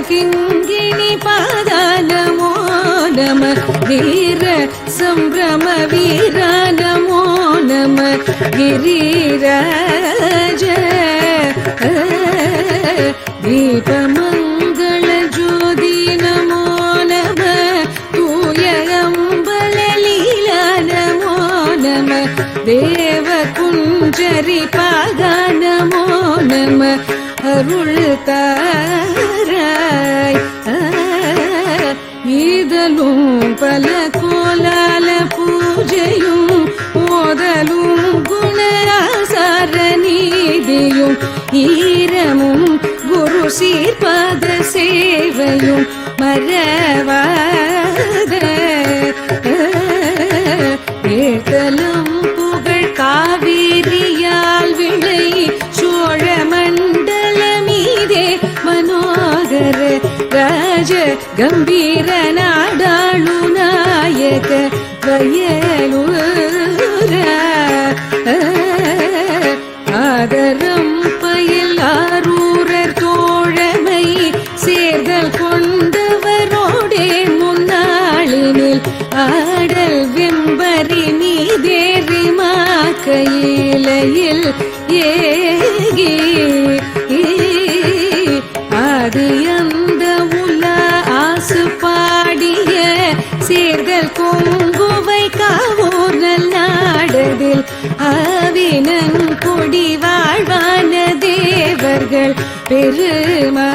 கிங்கிணி பாதா நமோ நம வீர சம்பிரம வீர நமோ நம கிரிராஜ தீபமங்கள ஜோதி நமோ நம தூய அம்பல லீலா நமோ நம தேவ குஞ்சரி பாகா நமோ நம அருள் தாராய் ஈதலும் பல கோலால பூஜையும் ஓதலும் குண ஆசார நீதியும் ஈரமும் குரு சீர்பாத சேவையும் மறவாத ஏத்தலும் புகழ் காவிரியால் விளை சோழ மண்டல மீதே மனோகர ராஜ கம்பீர நாடாளு நாயக வயலூர ஆதரம் பயில் ஆரூரர் தோழமை சேர்தல் கொண்டவரோடே முன்னாளினில் ஆடல் வெம்பரி நீதேறி மாக்கையிலையில் ஏகி ஆதி அந்த உலா ஆசு பாடிய சேர்தல் கொங்குவை காவூர் நாடதில் ஆவினன் கொடி வாழ்வான தேவர்கள் பெருமா